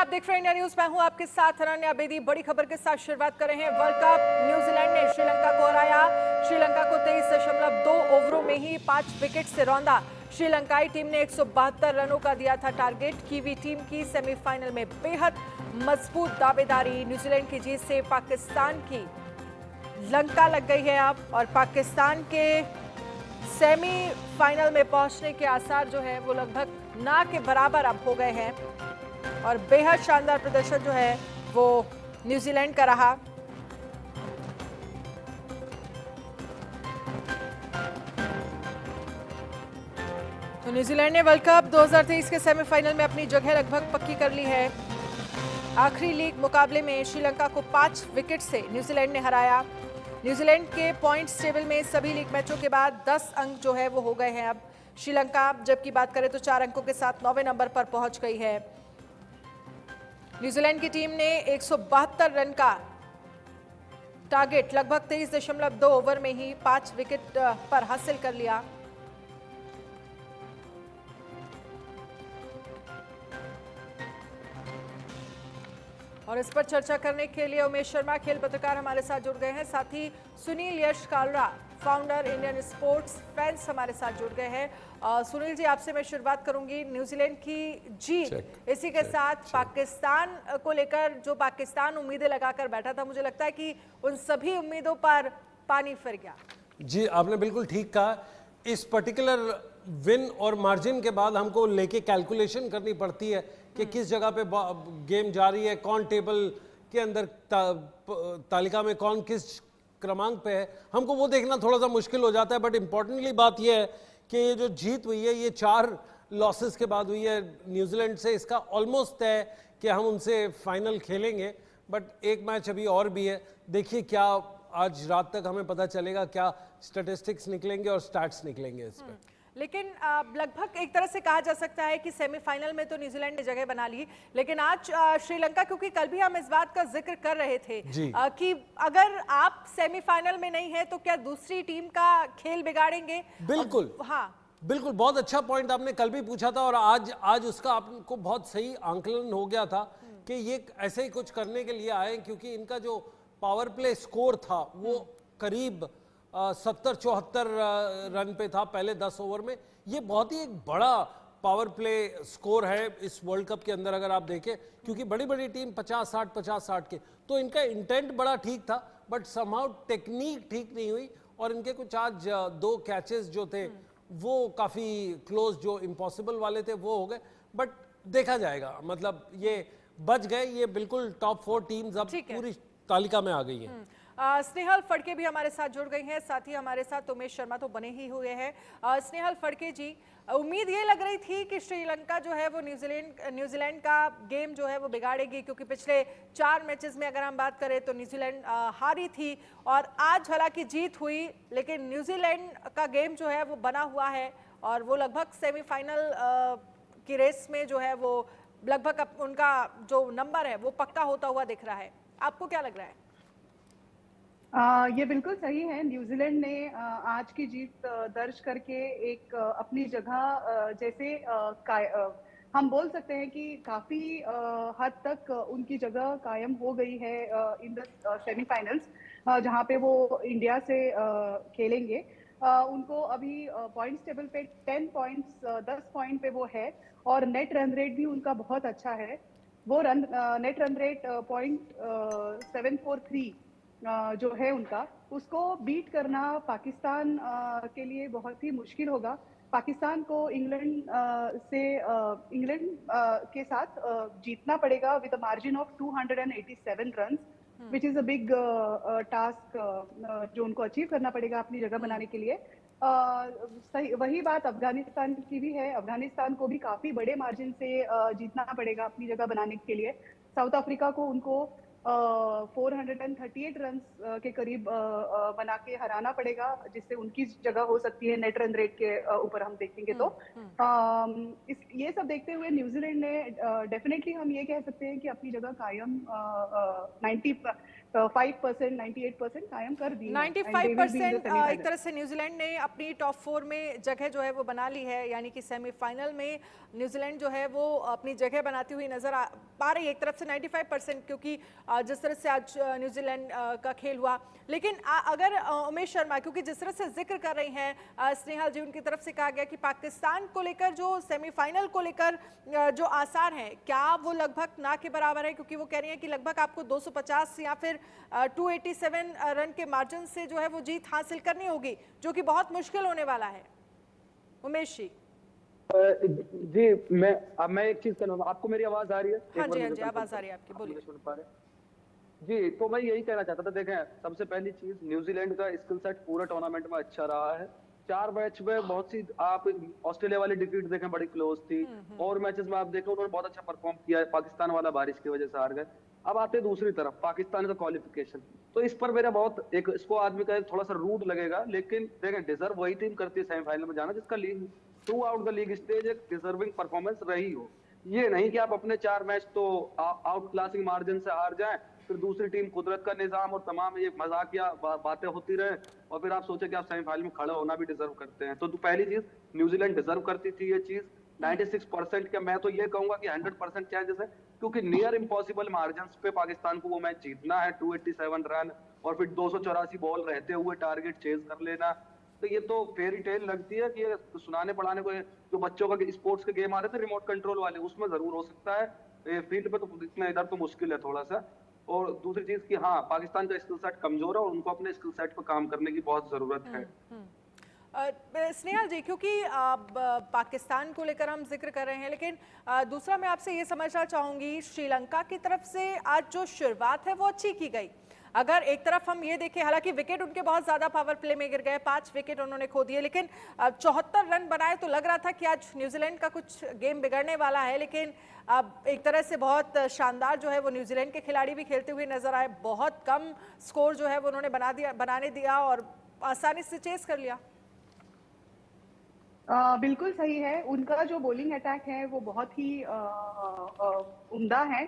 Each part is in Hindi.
आप देख रहे हैं इंडिया न्यूज। मैं हूं आपके साथ अनन्या बेदी। बड़ी खबर के साथ शुरुआत कर रहे हैं। वर्ल्ड कप न्यूजीलैंड ने श्रीलंका को हराया। श्रीलंका को 23.2 ओवरों में ही 5 विकेट से रौंदा। श्रीलंकाई टीम ने 172 रनों का दिया था टारगेट। कीवी टीम की सेमीफाइनल में बेहद मजबूत दावेदारी। न्यूजीलैंड की जीत से पाकिस्तान की लंका लग गई है अब, और पाकिस्तान के सेमीफाइनल में पहुंचने के आसार जो है वो लगभग ना के बराबर अब हो गए हैं। और बेहद शानदार प्रदर्शन जो है वो न्यूजीलैंड का रहा। तो न्यूजीलैंड ने वर्ल्ड कप 2023 के सेमीफाइनल में अपनी जगह लगभग पक्की कर ली है। आखिरी लीग मुकाबले में श्रीलंका को 5 विकेट से न्यूजीलैंड ने हराया। न्यूजीलैंड के पॉइंट्स टेबल में सभी लीग मैचों के बाद 10 अंक जो है वो हो गए हैं अब। श्रीलंका जबकि बात करें तो 4 अंकों के साथ 9वें नंबर पर पहुंच गई है। न्यूजीलैंड की टीम ने 172 रन का टारगेट लगभग 23.2 ओवर में ही 5 विकेट पर हासिल कर लिया। और इस पर चर्चा करने के लिए उमेश शर्मा खेल पत्रकार हमारे साथ जुड़ गए हैं। साथ ही Sunil Yash Kalra founder Indian sports fans हमारे साथ जुड़ गए हैं। सुनील जी, आपसे मैं शुरुआत करूंगी। न्यूजीलैंड की जीत, इसी के साथ पाकिस्तान को लेकर जो पाकिस्तान उम्मीदें लगाकर बैठा था, मुझे लगता है कि उन सभी उम्मीदों पर पानी फिर गया। जी, आपने बिल्कुल ठीक कहा। इस पर्टिकुलर विन और मार्जिन के बाद हमको लेके कैलकुलेशन करनी पड़ती है कि किस जगह पे गेम जा रही है, कौन टेबल के अंदर तालिका में कौन किस क्रमांक पे है, हमको वो देखना थोड़ा सा मुश्किल हो जाता है। बट इंपॉर्टेंटली बात यह है कि ये जो जीत हुई है ये 4 लॉसेस के बाद हुई है न्यूजीलैंड से। इसका ऑलमोस्ट है कि हम उनसे फाइनल खेलेंगे, बट एक मैच अभी और भी है। देखिए क्या आज रात तक हमें पता चलेगा, क्या स्टैटिस्टिक्स निकलेंगे और स्टैट्स निकलेंगे इस पर। लेकिन लगभग एक तरह से कहा जा सकता है कि सेमीफाइनल में तो न्यूजीलैंड ने जगह बना ली, लेकिन आज श्रीलंका, क्योंकि कल भी हम इस बात का जिक्र कर रहे थे कि अगर आप सेमीफाइनल में नहीं है तो क्या दूसरी टीम का खेल बिगाड़ेंगे। बिल्कुल, हाँ बिल्कुल, बहुत अच्छा पॉइंट आपने कल भी पूछा था और आज उसका आपको बहुत सही आंकलन हो गया था कि ये ऐसे ही कुछ करने के लिए आए, क्योंकि इनका जो पावर प्ले स्कोर था वो करीब 70-74 रन पे था पहले 10 ओवर में। ये बहुत ही एक बड़ा पावर प्ले स्कोर है इस वर्ल्ड कप के अंदर अगर आप देखें, क्योंकि बड़ी बड़ी टीम 50-60 के, तो इनका इंटेंट बड़ा ठीक था बट समहाउ टेक्निक ठीक नहीं हुई। और इनके कुछ आज 2 कैचेस जो थे वो काफी क्लोज, जो इम्पॉसिबल वाले थे वो हो गए। बट देखा जाएगा, मतलब ये बच गए। ये बिल्कुल टॉप 4 टीम्स अब पूरी तालिका में आ गई हैं। स्नेहल फड़के भी हमारे साथ जुड़ गई हैं। साथ ही हमारे साथ उमेश शर्मा तो बने ही हुए हैं। स्नेहल फड़के जी, उम्मीद ये लग रही थी कि श्रीलंका जो है वो न्यूजीलैंड का गेम जो है वो बिगाड़ेगी, क्योंकि पिछले 4 मैचेस में अगर हम बात करें तो न्यूजीलैंड हारी थी और आज हालांकि जीत हुई, लेकिन न्यूजीलैंड का गेम जो है वो बना हुआ है और वो लगभग सेमीफाइनल की रेस में जो है वो लगभग उनका जो नंबर है वो पक्का होता हुआ दिख रहा है। आपको क्या लग रहा है? ये बिल्कुल सही है। न्यूजीलैंड ने आज की जीत दर्ज करके एक अपनी जगह जैसे हम बोल सकते हैं कि काफी हद तक उनकी जगह कायम हो गई है इन द सेमीफाइनल्स, जहां पे वो इंडिया से खेलेंगे। उनको अभी पॉइंट्स टेबल पे 10 पॉइंट्स 10 पॉइंट पे वो है और नेट रन रेट भी उनका बहुत अच्छा है। वो नेट रन रेट 0.743 जो है उनका, उसको बीट करना पाकिस्तान के लिए बहुत ही मुश्किल होगा। पाकिस्तान को इंग्लैंड के साथ जीतना पड़ेगा with a margin of 287 runs, which is a big task जो उनको अचीव करना पड़ेगा अपनी जगह बनाने के लिए। सही वही बात अफगानिस्तान की भी है। अफगानिस्तान को भी काफी बड़े मार्जिन से जीतना पड़ेगा अपनी जगह बनाने के लिए। साउथ अफ्रीका को उनको 438 रन के करीब बना के हराना पड़ेगा, जिससे उनकी जगह हो सकती है नेट रन रेट के ऊपर हम देखेंगे तो। ये सब देखते हुए न्यूजीलैंड ने डेफिनेटली हम ये कह सकते हैं कि अपनी जगह कायम 95%, 98% कायम कर दी है। 95% एक तरह से न्यूजीलैंड ने अपनी टॉप 4 में जगह जो है वो बना ली है, यानी कि सेमीफाइनल में न्यूजीलैंड जो है वो अपनी जगह बनाती हुई नजर पा रही है एक तरफ से 95%, क्योंकि जिस तरह से आज न्यूजीलैंड का खेल हुआ। लेकिन अगर उमेश शर्मा, क्योंकि जिस तरह से जिक्र कर रही हैं स्नेहल जी, उनकी तरफ से कहा गया कि पाकिस्तान को लेकर जो सेमीफाइनल को लेकर जो आसार हैं, क्या वो लगभग ना के बराबर है? क्योंकि वो कह रही हैं कि लगभग आपको 250 या फिर 287 रन के मार्जिन से जो है वो जीत हासिल करनी होगी, जो कि बहुत मुश्किल होने वाला है। उमेश जी। जी मैं एक चीज कहना, आपको मेरी आवाज आ रही है? हाँ जी, हाँ जी, आवाज आ रही है आपकी, बोलिए। सुन पा रहे जी, तो मैं यही कहना चाहता था। देखें, सबसे पहली चीज, न्यूजीलैंड का स्किल सेट पूरे टूर्नामेंट में अच्छा रहा है। 4 मैच में बहुत सी, आप ऑस्ट्रेलिया वाली डिफीट देखें बड़ी क्लोज थी, और मैचेस में आप देखें उन्होंने बहुत अच्छा परफॉर्म किया है। पाकिस्तान वाला बारिश की वजह से हार गए। अब आते दूसरी तरफ पाकिस्तान का क्वालिफिकेशन, तो इस पर मेरा बहुत एक, इसको आदमी का थोड़ा सा रूड लगेगा, लेकिन देखें डिजर्व वही टीम करती है सेमीफाइनल में जाना जिसका league through out the league stage एक डिजर्विंग परफॉर्मेंस रही हो। ये नहीं कि आप अपने 4 मैच तो आउट क्लासिंग मार्जिन से हार जाएं, फिर दूसरी टीम कुदरत का निजाम और तमाम ये मजाकिया बातें होती रहे, और फिर आप सोचे कि आप सेमीफाइनल में खड़े होना भी डिजर्व करते हैं। तो पहली चीज, न्यूजीलैंड डिजर्व करती थी ये चीज। 96% का मैं तो ये कहूंगा कि 100% चांसेस है, क्योंकि नियर इम्पॉसिबल मार्जिन पे पाकिस्तान को वो मैच जीतना है। 287 रन और फिर 284 बॉल रहते हुए टारगेट चेज कर लेना, तो ये तो फेरी टेल लगती है कि ये सुनाने पढ़ाने को, जो बच्चों का स्पोर्ट्स के गेम आ रहे थे रिमोट कंट्रोल वाले, उसमें जरूर हो सकता है, फील्ड पे तो इतना इधर तो मुश्किल है थोड़ा सा। और दूसरी चीज कि हाँ, पाकिस्तान का स्किल सेट कमजोर है और उनको अपने स्किल सेट पर काम करने की बहुत जरूरत है। स्नेहल जी, क्योंकि पाकिस्तान को लेकर हम जिक्र कर रहे हैं, लेकिन दूसरा मैं आपसे ये समझना चाहूंगी, श्रीलंका की तरफ से आज जो शुरुआत है वो अच्छी की गई। अगर एक तरफ हम ये देखें, हालांकि विकेट उनके बहुत ज्यादा पावर प्ले में गिर गए, 5 विकेट उन्होंने खो दिए, लेकिन 74 रन बनाए, तो लग रहा था कि आज न्यूजीलैंड का कुछ गेम बिगड़ने वाला है। लेकिन अब एक तरह से बहुत शानदार जो है वो न्यूजीलैंड के खिलाड़ी भी खेलते हुए नजर आए। बहुत कम स्कोर जो है वो उन्होंने बनाने दिया और आसानी से चेस कर लिया। बिल्कुल सही है। उनका जो बॉलिंग अटैक है वो बहुत ही उम्दा है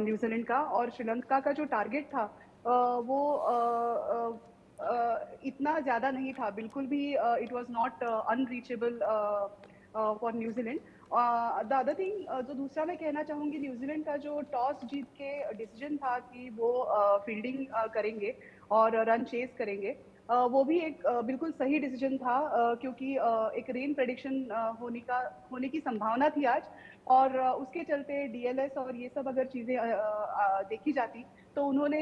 न्यूजीलैंड का, और श्रीलंका का जो टारगेट था वो इतना ज्यादा नहीं था, बिल्कुल भी। It was not unreachable for New Zealand. The other thing, जो दूसरा मैं कहना चाहूंगी, न्यूजीलैंड का जो टॉस जीत के डिसीजन था कि वो फील्डिंग करेंगे और रन चेस करेंगे, वो भी एक बिल्कुल सही डिसीजन था, क्योंकि एक रेन प्रेडिक्शन होने की संभावना थी आज, और उसके चलते डीएलएस और ये सब अगर चीजें देखी जाती तो उन्होंने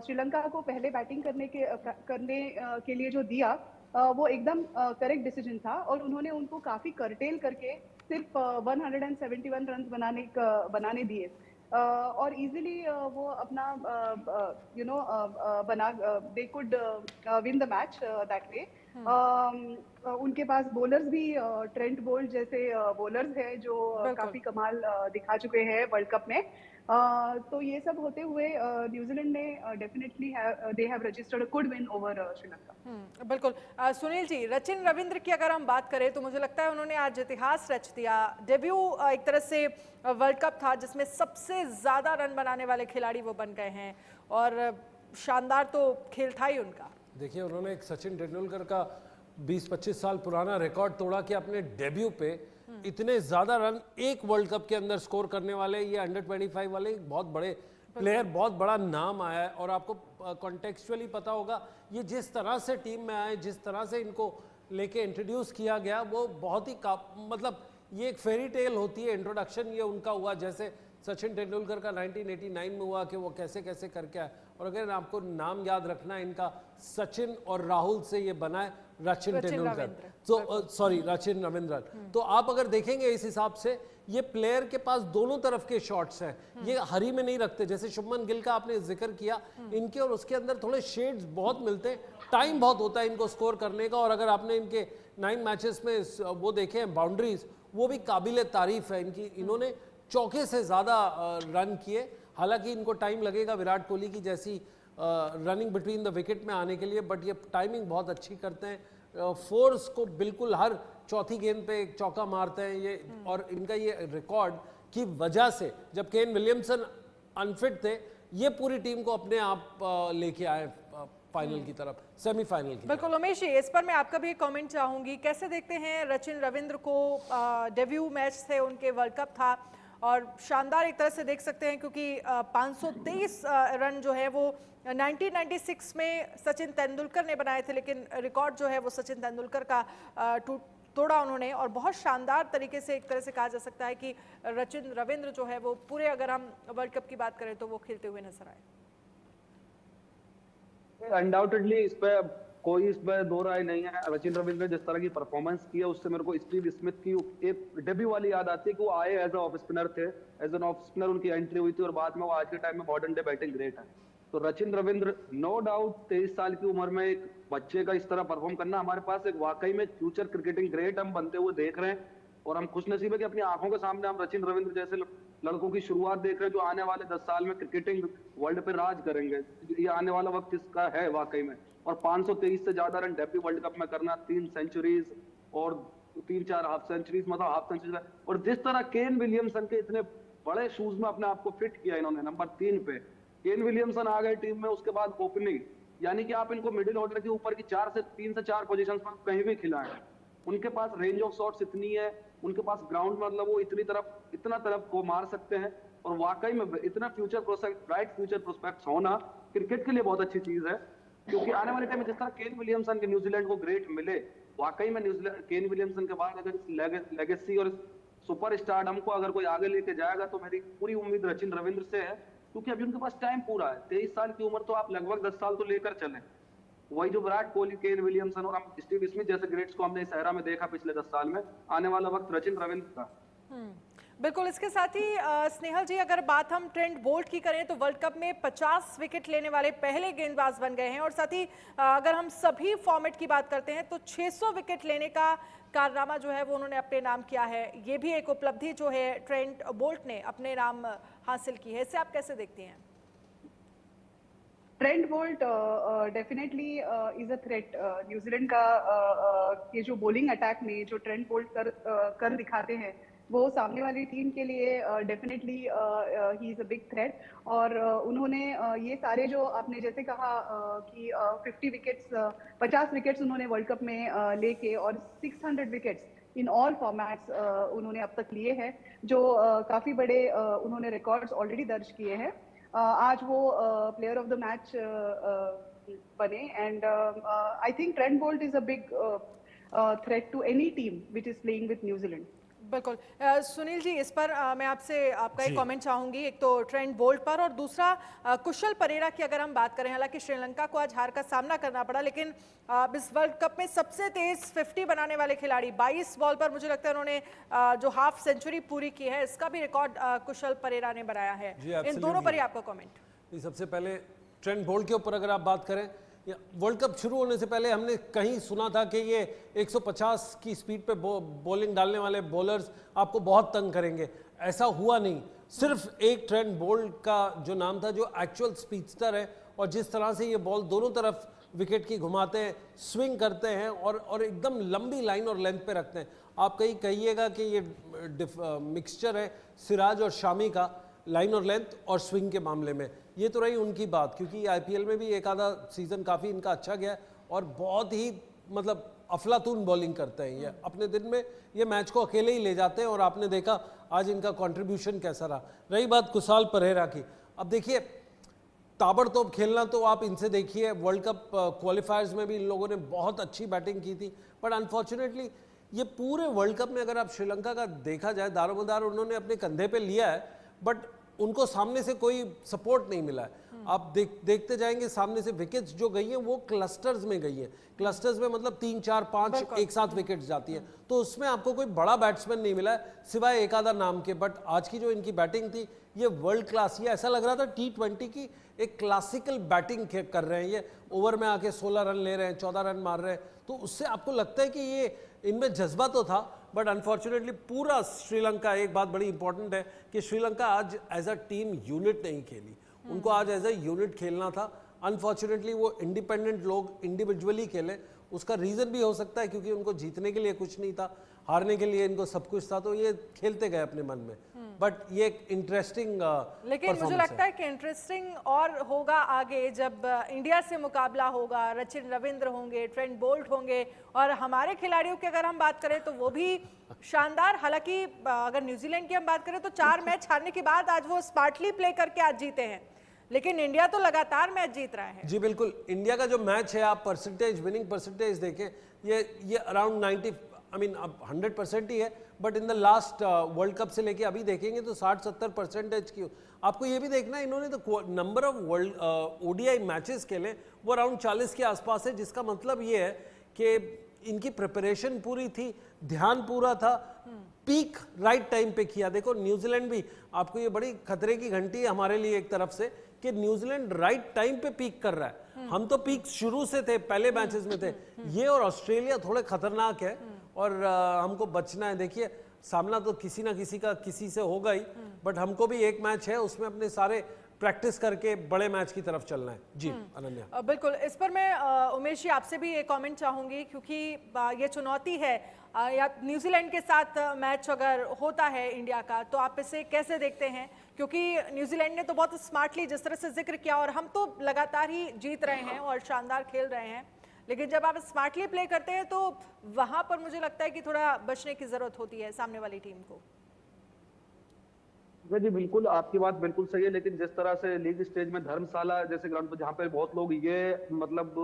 श्रीलंका को पहले बैटिंग करने के लिए जो दिया वो एकदम करेक्ट डिसीजन था, और उन्होंने उनको काफी करटेल करके सिर्फ 171 रन बनाने दिए, और इजीली वो अपना they could win the match that way. उनके पास बॉलर्स भी ट्रेंट बोल्ट जैसे बॉलर्स हैं जो काफी कमाल दिखा चुके हैं वर्ल्ड कप में। तो ये सब होते हुए न्यूजीलैंड ने definitely they have registered a good win over Sri Lanka. बिल्कुल। सुनील जी, रचिन रविंद्र की अगर हम बात करें तो मुझे लगता है उन्होंने आज इतिहास रच दिया। डेब्यू एक तरह से वर्ल्ड कप था जिसमें सबसे ज्यादा रन बनाने वाले खिलाड़ी वो बन गए हैं, और शानदार तो खेल था ही उनका। देखिए, उन्होंने एक सचिन तेंदुलकर का 20-25 साल पुराना रिकॉर्ड तोड़ा कि अपने डेब्यू पे इतने ज्यादा रन एक वर्ल्ड कप के अंदर स्कोर करने वाले ये अंडर-25 वाले बहुत बड़े प्लेयर, बहुत बड़ा नाम आया है। और आपको कॉन्टेक्चुअली पता होगा ये जिस तरह से टीम में आए, जिस तरह से इनको लेके इंट्रोड्यूस किया गया, वो बहुत ही मतलब ये एक फेरी टेल होती है। इंट्रोडक्शन ये उनका हुआ जैसे सचिन तेंदुलकर का 1989 में हुआ कि वो कैसे कैसे करके आए। और अगर आपको नाम याद रखना है इनका, सचिन और राहुल से ये बना है रचिन तेंदुलकर, तो सॉरी रचिन रविंद्रन। तो आप अगर देखेंगे इस हिसाब से ये प्लेयर के पास दोनों तरफ के शॉट्स हैं, ये हरी में नहीं रखते। जैसे शुभमन गिल का आपने जिक्र किया, इनके और उसके अंदर थोड़े शेड्स बहुत मिलते हैं, टाइम बहुत होता है इनको स्कोर करने का। और अगर आपने इनके 9 मैचेस में वो देखे हैं बाउंड्रीज, वो भी काबिल तारीफ है इनकी। इन्होंने चौके से ज़्यादा रन किए। हालांकि इनको टाइम लगेगा विराट कोहली की जैसी रनिंग बिटवीन द विकेट में आने के लिए, बट ये टाइमिंग बहुत अच्छी करते हैं। फोर्स को बिल्कुल हर चौथी गेंद पे एक चौका मारते हैं ये, और इनका ये रिकॉर्ड की वजह से जब केन विलियमसन अनफिट थे, ये पूरी टीम को अपने आप लेके आए फाइनल की तरफ, सेमीफाइनल की। बिल्कुल उमेश जी, इस पर मैं आपका भी एक कमेंट चाहूंगी। कैसे देखते हैं रचिन रविंद्र को? डेब्यू मैच थे उनके, वर्ल्ड कप था और शानदार एक तरह से देख सकते हैं, क्योंकि 523 रन जो है वो 1996 में सचिन तेंदुलकर ने बनाए थे, लेकिन रिकॉर्ड जो है वो सचिन तेंदुलकर का तोड़ा उन्होंने। और बहुत शानदार तरीके से एक तरह से कहा जा सकता है कि रचिन रविंद्र जो है वो पूरे, अगर हम वर्ल्ड कप की बात करें तो वो खेलते हुए नजर आए। अनडाउटेडली इस पे कोई दो राय नहीं है। रचिन रविंद्र ने जिस तरह की परफॉर्मेंस की है, उससे मेरे को स्टीव स्मिथ की एक डेब्यू वाली याद आती है कि वो आए एज ऑफ स्पिनर थे, एज एन ऑफ स्पिनर उनकी एंट्री हुई थी और बाद में वो आज के टाइम में मॉडर्न डे बैटिंग ग्रेट है। तो रचिन रविंद्र नो डाउट 23 साल की उम्र में एक बच्चे का इस तरह परफॉर्म करना, हमारे पास एक वाकई में फ्यूचर क्रिकेटिंग ग्रेट हम बनते हुए देख रहे हैं। और हम खुशनसीब है कि अपनी आंखों के सामने हम रचिन रविंद्र जैसे लड़कों की शुरुआत देख रहे हैं, जो आने वाले 10 साल में क्रिकेटिंग वर्ल्ड पे राज करेंगे। ये आने वाला वक्त इसका है वाकई में। और 523 से ज्यादा रन डेब्यू वर्ल्ड कप में करना, 3 सेंचुरीज और 3-4 हाफ सेंचुरीज, मतलब हाफ सेंचुरी, और जिस तरह केन विलियमसन के इतने बड़े शूज में अपने आप को फिट किया इन्होंने। नंबर 3 पे केन विलियमसन आ गए टीम में, उसके बाद ओपनिंग, यानी कि आप इनको मिडिल ऑर्डर के ऊपर की 3 से 4 पोजीशंस पर कहीं भी खिलाएं, उनके पास रेंज ऑफ शॉट्स इतनी है, उनके पास ग्राउंड मतलब वो इतना तरफ को मार सकते हैं। और वाकई में इतना future prospect, bright future prospects होना क्रिकेट के लिए बहुत अच्छी चीज है। क्योंकि आने वाले टाइम में जिस तरह केन विलियमसन के न्यूजीलैंड को ग्रेट मिले, वाकई में न्यूजीलैंड केन विलियमसन के बाद अगर लेगेसी और सुपर स्टारडम को अगर कोई आगे लेके जाएगा तो मेरी पूरी उम्मीद रचिन रविंद्र से है। क्योंकि अभी उनके पास टाइम पूरा है, 23 साल की उम्र, तो आप लगभग 10 साल तो लेकर चले। वही जो विराट कोहली, केन विलियमसन और हम स्टीव स्मिथ जैसे ग्रेट्स को हमने इस एरा में देखा पिछले 10 साल में, आने वाला वक्त रचिन रविंद्र का। बिल्कुल। इसके साथ ही स्नेहल जी, अगर बात हम ट्रेंट बोल्ट की करें तो वर्ल्ड कप में 50 विकेट लेने वाले पहले गेंदबाज बन गए हैं। और साथ ही अगर हम सभी फॉर्मेट की बात करते हैं तो 600 विकेट लेने का कारनामा जो है वो उन्होंने अपने नाम किया है। ये भी एक उपलब्धि जो है ट्रेंट बोल्ट ने अपने नाम हासिल की है। इसे आप कैसे देखते हैं? Trent Boult definitely is a threat. New Zealand का ये जो बॉलिंग अटैक में जो ट्रेंट बोल्ट कर दिखाते हैं, वो सामने वाली टीम के लिए definitely he is a big threat. और उन्होंने ये सारे जो आपने जैसे कहा कि 50 विकेट्स उन्होंने वर्ल्ड कप में लेके और 600 विकेट्स इन ऑल फॉर्मेट्स उन्होंने अब तक लिए हैं, जो काफी बड़े उन्होंने रिकॉर्ड्स ऑलरेडी दर्ज किए हैं। आज वो प्लेयर ऑफ द मैच बने। And I think Trent Boult is a big threat to any team which is playing with New Zealand. बिल्कुल। सुनील जी, इस पर मैं आपसे आपका एक कमेंट चाहूंगी। एक तो ट्रेंट बोल्ट पर, और दूसरा कुशल परेरा की अगर हम बात करें। हालांकि श्रीलंका को आज हार का सामना करना पड़ा, लेकिन इस वर्ल्ड कप में सबसे तेज 50 बनाने वाले खिलाड़ी, 22 बॉल पर मुझे लगता है उन्होंने जो हाफ सेंचुरी पूरी की है, इसका भी रिकॉर्ड कुशल परेरा ने बनाया है। इन दोनों पर ही आपका कमेंट। सबसे पहले ट्रेंट बोल्ट के ऊपर अगर आप बात करें, वर्ल्ड कप शुरू होने से पहले हमने कहीं सुना था कि ये 150 की स्पीड पे बॉलिंग डालने वाले बॉलर्स आपको बहुत तंग करेंगे। ऐसा हुआ नहीं। सिर्फ एक ट्रेंट बोल्ट का जो नाम था, जो एक्चुअल स्पीडस्टर है, और जिस तरह से ये बॉल दोनों तरफ विकेट की घुमाते हैं, स्विंग करते हैं और एकदम लंबी लाइन और लेंथ पे रखते हैं। आप कहीं कहिएगा कि ये मिक्सचर है सिराज और शामी का, लाइन और लेंथ और स्विंग के मामले में। ये तो रही उनकी बात, क्योंकि आईपीएल में भी एक आधा सीजन काफ़ी इनका अच्छा गया और बहुत ही मतलब अफलातून बॉलिंग करते हैं ये। अपने दिन में ये मैच को अकेले ही ले जाते हैं और आपने देखा आज इनका कंट्रीब्यूशन कैसा रहा। रही बात कुशाल परेरा की, अब देखिए ताबड़तोड़ खेलना तो आप इनसे देखिए, वर्ल्ड कप क्वालिफायर्स में भी इन लोगों ने बहुत अच्छी बैटिंग की थी, बट अनफॉर्चुनेटली ये पूरे वर्ल्ड कप में अगर आप श्रीलंका का देखा जाए, दारोमदार उन्होंने अपने कंधे पे लिया है, बट उनको सामने से कोई सपोर्ट नहीं मिला है। आप देखते जाएंगे सामने से विकेट्स जो गई हैं वो क्लस्टर्स में गई हैं। क्लस्टर्स में मतलब 3, 4, 5 एक साथ विकेट्स जाती हैं, तो उसमें आपको कोई बड़ा बैट्समैन नहीं मिला है सिवाय एक आधा नाम के। बट आज की जो इनकी बैटिंग थी ये वर्ल्ड क्लास, ये ऐसा लग रहा था T20 की एक क्लासिकल बैटिंग कर रहे हैं। ये ओवर में आके 16 रन ले रहे हैं, 14 रन मार रहे हैं, तो उससे आपको लगता है कि ये इनमें जज्बा तो था, बट अनफॉर्चुनेटली पूरा श्रीलंका, एक बात बड़ी इंपॉर्टेंट है कि श्रीलंका आज एज अ टीम यूनिट नहीं खेली, उनको आज एज अ यूनिट खेलना था। अनफॉर्चुनेटली वो इंडिपेंडेंट लोग इंडिविजुअली खेले, उसका रीजन भी हो सकता है क्योंकि उनको जीतने के लिए कुछ नहीं था, हारने के लिए इनको सब कुछ था, तो ये खेलते गए अपने मन में। बट ये एक इंटरेस्टिंग लेकिन मुझे लगता है कि इंटरेस्टिंग और होगा आगे जब इंडिया से मुकाबला होगा, सचिन रविंद्र होंगे, ट्रेंट बोल्ट होंगे, और हमारे खिलाड़ियों की अगर हम बात करें तो वो भी शानदार। हालांकि अगर न्यूजीलैंड की हम बात करें तो 4 मैच हारने के बाद आज वो स्मार्टली प्ले करके आज जीते हैं, लेकिन इंडिया तो लगातार मैच जीत रहा है। जी बिल्कुल, इंडिया का जो मैच है आप परसेंटेज, विनिंग परसेंटेज देखें, ये अराउंड 90, आई मीन अब 100% ही है, but in the last world cup से लेके अभी देखेंगे तो 60-70% की। आपको ये भी देखना है, इन्होंने तो number of world ODI matches खेले वो अराउंड 40 के आसपास है, जिसका मतलब ये है कि इनकी प्रिपरेशन पूरी थी, ध्यान पूरा था, पीक राइट टाइम पे किया। देखो न्यूजीलैंड भी, आपको ये बड़ी खतरे की घंटी है हमारे लिए एक तरफ से कि न्यूजीलैंड राइट टाइम पे पीक कर रहा है। हम तो पीक शुरू से थे, पहले मैचेस में थे। ये और ऑस्ट्रेलिया थोड़े खतरनाक है और हमको बचना है। देखिए सामना तो किसी ना किसी का किसी से होगा ही, बट हमको भी एक मैच है उसमें अपने सारे प्रैक्टिस करके बड़े मैच की तरफ चलना है। जी अनन्या। बिल्कुल, इस पर मैं उमेश जी आपसे भी एक कमेंट चाहूंगी, क्योंकि ये चुनौती है या न्यूजीलैंड के साथ मैच अगर होता है इंडिया का, तो आप इसे कैसे देखते हैं? क्योंकि न्यूजीलैंड ने तो बहुत स्मार्टली जिस तरह से जिक्र किया, और हम तो लगातार ही जीत रहे हैं और शानदार खेल रहे हैं, लेकिन जब आप स्मार्टली प्ले करते हैं तो वहां पर मुझे लगता है कि थोड़ा बचने की जरूरत होती है सामने वाली टीम को। जी बिल्कुल, आपकी बात बिल्कुल सही है, लेकिन जिस तरह से लीग स्टेज में धर्मशाला जैसे ग्राउंड पर, जहाँ पे बहुत लोग ये मतलब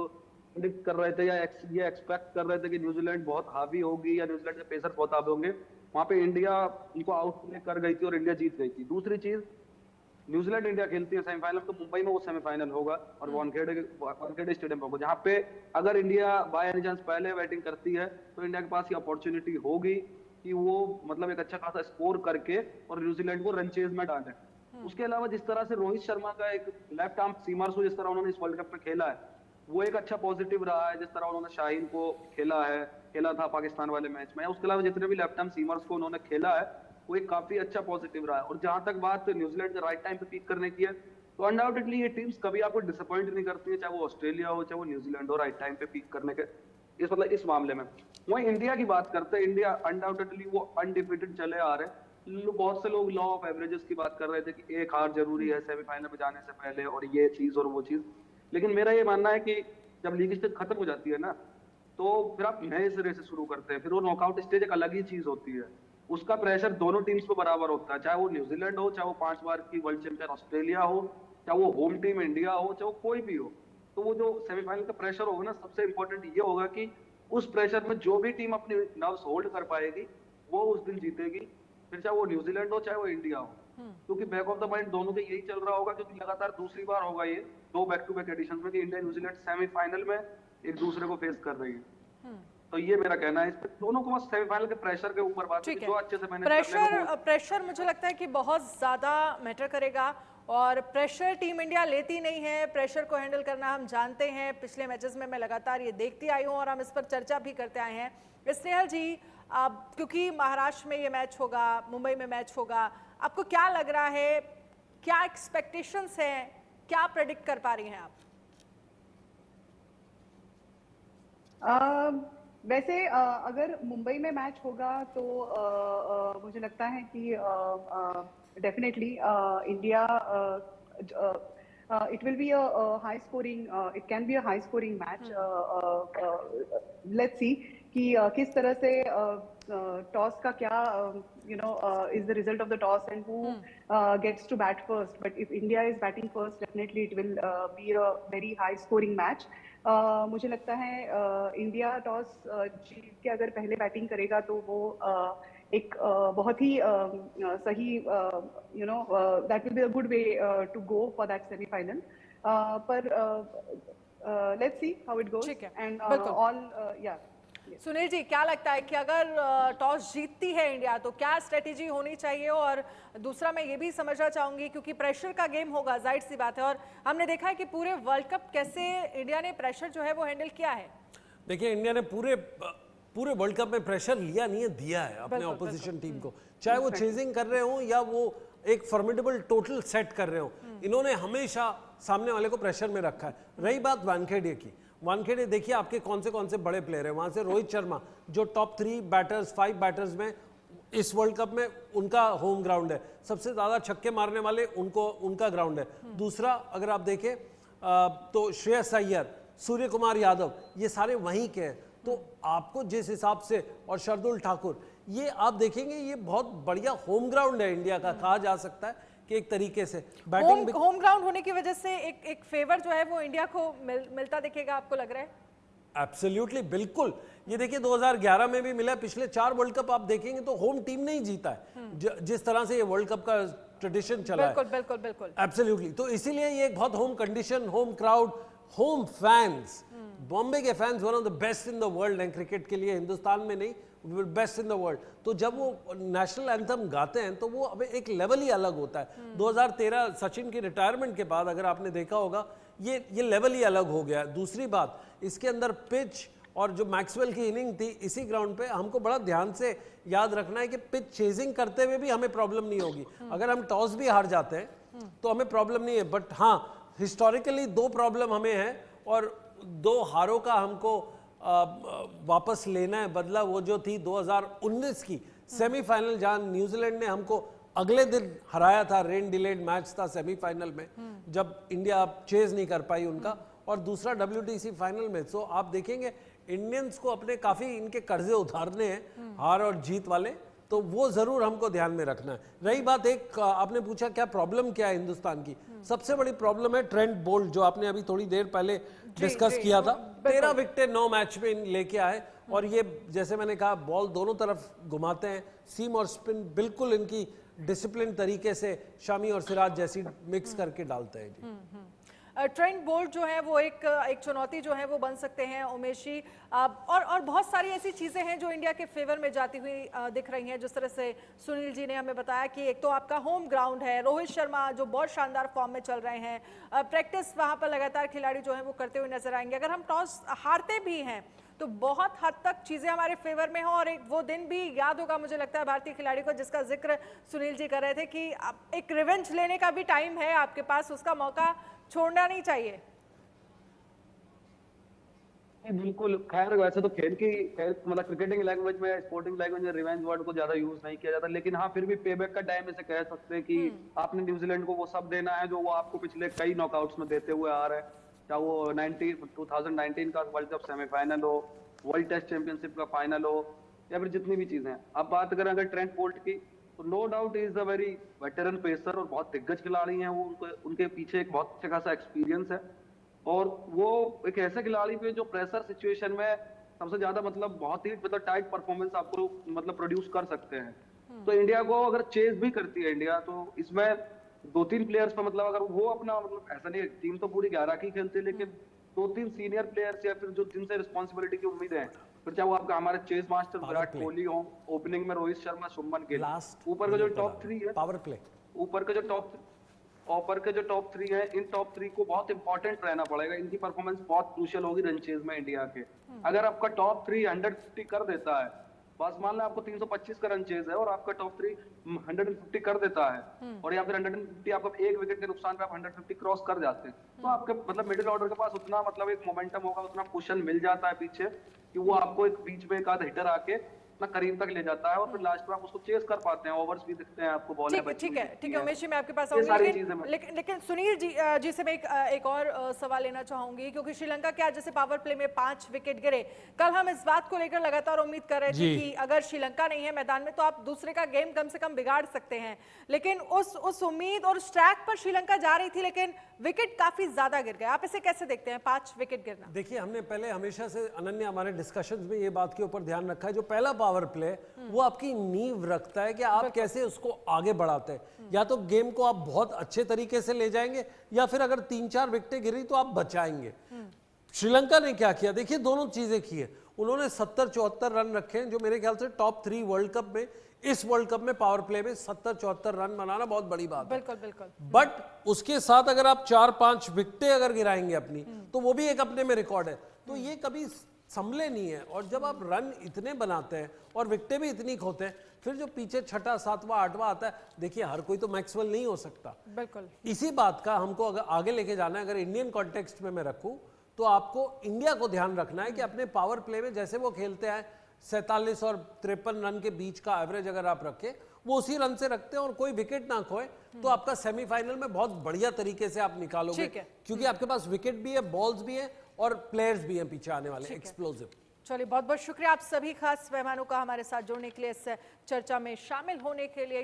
प्रेडिक्ट कर रहे थे या ये एक्सपेक्ट कर रहे थे कि न्यूजीलैंड बहुत हावी होगी या न्यूजीलैंड के पेसर बहुत हावी होंगे, वहाँ पे इंडिया उनको आउट प्ले कर गई थी और इंडिया जीत गई थी। दूसरी चीज, न्यूजीलैंड इंडिया खेलती है सेमीफाइनल, तो मुंबई में वो सेमीफाइनल होगा और वानखेड़े स्टेडियम होगा, जहाँ पे अगर इंडिया बाय एनी चांस पहले बैटिंग करती है तो इंडिया के पास ये अपॉर्चुनिटी होगी कि वो मतलब एक अच्छा खासा स्कोर करके और न्यूजीलैंड को रन चेज में डाले। उसके अलावा जिस तरह से रोहित शर्मा का एक लेफ्ट आर्म सीमर जिस तरह उन्होंने इस वर्ल्ड कप में खेला है, वो एक अच्छा पॉजिटिव रहा है। जिस तरह उन्होंने शाहीन को खेला था पाकिस्तान वाले मैच में, उसके अलावा जितने भी लेफ्ट आर्म सीमर्स को उन्होंने खेला है, वो एक काफी अच्छा पॉजिटिव रहा है। और जहां तक बात न्यूजीलैंड के राइट टाइम पे पीक करने की है, तो अनडाउटेडली ये टीम्स कभी आपको डिसअपॉइंट नहीं करती है, चाहे वो ऑस्ट्रेलिया हो चाहे वो न्यूजीलैंड हो, राइट टाइम पे पीक करने के इस मामले में। वहीं इंडिया की बात करते हैं, इंडिया अनडाउटेडली वो अनडिफिटेड चले आ रहे हैं। बहुत से लोग लॉ ऑफ एवरेजेस की बात कर रहे थे कि एक हार जरूरी है सेमीफाइनल में जाने से पहले, और ये चीज और वो चीज। लेकिन मेरा ये मानना है कि जब लीग स्टेज खत्म हो जाती है ना, तो फिर आप नए सिरे से शुरू करते हैं। फिर वो नॉकआउट स्टेज एक अलग ही चीज होती है, उसका प्रेशर दोनों टीम्स पे बराबर होता है, चाहे वो न्यूजीलैंड हो, चाहे वो 5 बार की वर्ल्ड चैंपियन ऑस्ट्रेलिया हो, चाहे वो होम टीम इंडिया हो, चाहे वो कोई भी हो। तो वो जो सेमीफाइनल का प्रेशर होगा ना, सबसे इंपॉर्टेंट ये होगा कि उस प्रेशर में जो भी टीम अपनी नर्व्स होल्ड कर पाएगी वो उस दिन जीतेगी, फिर चाहे वो न्यूजीलैंड हो चाहे वो इंडिया हो। क्योंकि बैक ऑफ द माइंड दोनों के यही चल रहा होगा, क्योंकि लगातार दूसरी बार होगा ये 2 बैक टू बैक एडिशन में कि इंडिया न्यूजीलैंड सेमीफाइनल में एक दूसरे को फेस कर रही है। तो ये मेरा कहना है, इस पे दोनों को बस सेमीफाइनल के प्रेशर के ऊपर बात है, जो अच्छे से मैंने प्रेशर मुझे लगता है कि बहुत ज्यादा मैटर करेगा, और प्रेशर टीम इंडिया लेती नहीं है। प्रेशर को हैंडल करना हम जानते हैं, पिछले मैचेस में मैं लगातार ये देखती आई हूँ और हम इस पर चर्चा भी करते आए हैं। स्नेहल जी, क्योंकि महाराष्ट्र में ये मैच होगा, मुंबई में मैच होगा, आपको क्या लग रहा है, क्या एक्सपेक्टेशंस हैं, क्या प्रेडिक्ट कर पा रही हैं आप? वैसे अगर मुंबई में मैच होगा तो मुझे लगता है कि definitely India it will be a high scoring it can be a high scoring match. Let's see कि किस तरह से टॉस का क्या is the result of the toss and who gets to bat first. But if India is batting first, definitely it will be a very high scoring match. मुझे लगता है इंडिया टॉस जीत के अगर पहले बैटिंग करेगा तो वो एक बहुत ही सही that will be a good way to go for that semi-final. पर let's see how it goes. And all yeah. Sunil ji, क्या लगता है कि अगर टॉस जीतती है इंडिया तो क्या स्ट्रेटेजी होनी चाहिए? और दूसरा मैं ये भी समझना चाहूंगी, क्योंकि प्रेशर का गेम होगा, जाहिर सी बात है, और हमने देखा है कि पूरे वर्ल्ड कप कैसे इंडिया ने प्रेशर जो है वो हैंडल किया है। देखिए इंडिया ने पूरे वर्ल्ड कप में प्रेशर लिया नहीं है, दिया है अपने ऑपोजिशन टीम को, चाहे वो चेजिंग कर रहे हो या वो एक फॉर्मिडेबल टोटल सेट कर रहे हो, इन्होंने हमेशा सामने वाले को प्रेशर में रखा है। रही बात वानखेड़े की, वानखेड़े देखिए आपके कौन से बड़े प्लेयर हैं वहां से। रोहित शर्मा जो टॉप 3 बैटर्स 5 बैटर्स में इस वर्ल्ड कप में उनका होम ग्राउंड है, सबसे ज्यादा छक्के मारने वाले उनका ग्राउंड है। दूसरा अगर आप देखें तो श्रेयस अय्यर, सूर्य कुमार यादव, ये सारे वहीं के हैं। तो आपको जिस हिसाब से, और शार्दुल ठाकुर, ये आप देखेंगे ये बहुत बढ़िया होम ग्राउंड है इंडिया का, कहा जा सकता है कि एक तरीके से बैटिंग होम ग्राउंड होने की वजह से एक फेवर जो है वो इंडिया को मिलता दिखेगा, आपको लग रहा है? एब्सोल्युटली, बिल्कुल। ये देखिए 2011 में भी मिला, पिछले 4 वर्ल्ड कप आप देखेंगे तो होम टीम ने ही जीता है, जिस तरह से ये वर्ल्ड कप का ट्रेडिशन चला है। बिल्कुल। एब्सोल्युटली, तो इसीलिए ये एक बहुत home condition, home crowd, home fans. Bombay के fans one of the best in the world हैं क्रिकेट के लिए, हिंदुस्तान में नहीं, बेस्ट इन द वर्ल्ड। तो जब वो नेशनल एंथम गाते हैं तो वो अब एक लेवल ही अलग होता है। 2013 सचिन की रिटायरमेंट के बाद अगर आपने देखा होगा ये लेवल ही अलग हो गया। दूसरी बात, इसके अंदर पिच और जो मैक्सवेल की इनिंग थी इसी ग्राउंड पे, हमको बड़ा ध्यान से याद रखना है कि पिच चेजिंग करते हुए भी हमें प्रॉब्लम नहीं होगी। अगर हम टॉस भी हार जाते हैं तो हमें प्रॉब्लम नहीं है, बट हाँ हिस्टोरिकली 2 प्रॉब्लम हमें है और 2 हारों का हमको वापस लेना है बदला। वो जो थी 2019 की सेमीफाइनल, जहां न्यूजीलैंड ने हमको अगले दिन हराया था, रेन डिलेड मैच था सेमीफाइनल में, जब इंडिया चेज नहीं कर पाई उनका, और दूसरा WTC फाइनल में। सो आप देखेंगे इंडियंस को अपने काफी इनके कर्जे उतारने हैं, हार और जीत वाले, तो वो जरूर हमको ध्यान में रखना है। रही बात, एक आपने पूछा क्या प्रॉब्लम क्या है हिंदुस्तान की, सबसे बड़ी प्रॉब्लम है ट्रेंट बोल्ट, जो आपने अभी थोड़ी देर पहले डिस्कस किया था। 13 विकेटें 9 मैच में लेके आए, और ये जैसे मैंने कहा बॉल दोनों तरफ घुमाते हैं, सीम और स्पिन बिल्कुल इनकी डिसिप्लिन तरीके से शामी और सिराज जैसी मिक्स करके डालते हैं जी। ट्रेंट बोल्ट जो है वो एक चुनौती जो है वो बन सकते हैं उमेश जी, और बहुत सारी ऐसी चीज़ें हैं जो इंडिया के फेवर में जाती हुई दिख रही हैं। जिस तरह से सुनील जी ने हमें बताया कि एक तो आपका होम ग्राउंड है, रोहित शर्मा जो बहुत शानदार फॉर्म में चल रहे हैं, प्रैक्टिस वहाँ पर लगातार खिलाड़ी जो है वो करते हुए नजर आएंगे। अगर हम टॉस हारते भी हैं तो बहुत हद तक चीज़ें हमारे फेवर में हो, और एक वो दिन भी याद होगा मुझे लगता है भारतीय खिलाड़ी को, जिसका जिक्र सुनील जी कर रहे थे कि एक रिवेंज लेने का भी टाइम है आपके पास, उसका मौका छोड़ना नहीं चाहिए। बिल्कुल, खैर वैसे तो खेल मतलब क्रिकेटिंग लैंग्वेज में, स्पोर्टिंग लैंग्वेज में रिवेंज वर्ड को ज्यादा यूज नहीं किया जाता, लेकिन हाँ फिर भी पेबैक का टाइम ऐसे कह सकते हैं कि आपने न्यूजीलैंड को वो सब देना है जो वो आपको पिछले कई नॉकआउट्स में देते हुए आ रहे हैं, चाहे वो 2019 का वर्ल्ड कप सेमीफाइनल हो, वर्ल्ड टेस्ट चैंपियनशिप का फाइनल हो, या फिर जितनी भी चीजें हैं। अब बात करें अगर ट्रेंट बोल्ट की, तो no doubt is a very veteran pacer और बहुत दिग्गज खिलाड़ी हैं वो, उनके पीछे एक बहुत अच्छा खासा एक्सपीरियंस है, और वो एक ऐसे खिलाड़ी पे जो प्रेशर सिचुएशन में सबसे ज्यादा मतलब बहुत ही मतलब टाइट परफॉर्मेंस आपको मतलब प्रोड्यूस कर सकते हैं। तो इंडिया को अगर चेज भी करती है इंडिया, तो इसमें 2-3 प्लेयर्स पर मतलब अगर वो अपना मतलब ऐसा नहीं, टीम तो पूरी 11 की खेलती है, लेकिन 2-3 सीनियर प्लेयर्स या फिर जो जिनसे रिस्पॉन्सिबिलिटी की उम्मीद है, फिर चाहे वो आपका हमारे चेस मास्टर विराट कोहली हो, ओपनिंग में रोहित शर्मा, शुभमन गिल, ऊपर का जो टॉप 3 है, पावर प्ले, ऊपर के जो टॉप 3 है, इन टॉप 3 को बहुत इंपॉर्टेंट रहना पड़ेगा, इनकी परफॉर्मेंस बहुत क्रूशियल होगी रन चेज में इंडिया के। अगर आपका टॉप 3 150 कर देता है, बस मान लो आपको 325 का रन चेज है और आपका टॉप 3 150 कर देता है, और या फिर 150 आपको 1 विकेट के नुकसान पे आप 150 क्रॉस कर जाते हैं, तो आपके मतलब मिडिल ऑर्डर के पास उतना मतलब एक मोमेंटम होगा, उतना कुशन मिल जाता है पीछे कि वो आपको एक बीच में एक आध हिटर आके अपना करीब तक ले जाता है, और फिर लास्ट में आप उसको चेस कर पाते हैं, ओवर्स भी दिखते हैं आपको, बॉल ठीक है उमेश जी, मैं आपके पास आऊंगी, लेकिन सुनील जी से मैं एक और सवाल लेना चाहूंगी, क्योंकि श्रीलंका के आज जैसे पावर प्ले में 5 विकेट गिरे, कल हम इस बात को लेकर लगातार उम्मीद कर रहे थे कि अगर श्रीलंका नहीं है मैदान में तो आप दूसरे का गेम कम से कम बिगाड़ सकते हैं, लेकिन उस उम्मीद और उस ट्रैक पर श्रीलंका जा रही थी, लेकिन विकेट काफी ज्यादा गिर गए। आप इसे कैसे देखते हैं 5 विकेट गिरना? देखिए, हमने पहले हमेशा से अनन्य हमारे डिस्कशंस में ये बात के ऊपर ध्यान रखा है, जो पहला पावर प्ले वो आपकी नींव रखता है कि आप कैसे उसको आगे बढ़ाते हैं, या तो गेम को आप बहुत अच्छे तरीके से ले जाएंगे, या फिर अगर 3-4 विकेटें गिरी तो आप बचाएंगे। श्रीलंका ने क्या किया, देखिए दोनों चीजें की है, उन्होंने 70-74 रन रखे हैं, जो मेरे ख्याल से टॉप 3 वर्ल्ड कप में, इस वर्ल्ड कप में पावर प्ले में 70-74 रन बनाना बहुत बड़ी बात है। बिल्कुल। बट उसके साथ अगर आप 4-5 विकेटें अगर गिराएंगे अपनी, तो वो भी एक अपने में रिकॉर्ड है। तो ये कभी संभले नहीं है। और जब आप रन इतने बनाते हैं और विकेटें भी इतनी खोते हैं, फिर जो पीछे छठा सातवां आठवां आता है, देखिए हर कोई तो मैक्सवेल नहीं हो सकता। बिल्कुल इसी बात का हमको अगर आगे लेके जाना है, अगर इंडियन कॉन्टेक्स्ट में मैं रखूं, तो आपको इंडिया को ध्यान रखना है कि अपने पावर प्ले में जैसे वो खेलते हैं 47 और 53 रन के बीच का एवरेज अगर आप रखें, वो उसी रन से रखते हैं और कोई विकेट ना खोए, तो आपका सेमीफाइनल में बहुत बढ़िया तरीके से आप निकालोगे, ठीक है। क्योंकि आपके पास विकेट भी है, बॉल्स भी है और प्लेयर्स भी हैं पीछे आने वाले एक्सप्लोसिव। चलिए, बहुत बहुत शुक्रिया आप सभी खास मेहमानों का हमारे साथ जुड़ने के लिए, इस चर्चा में शामिल होने के लिए।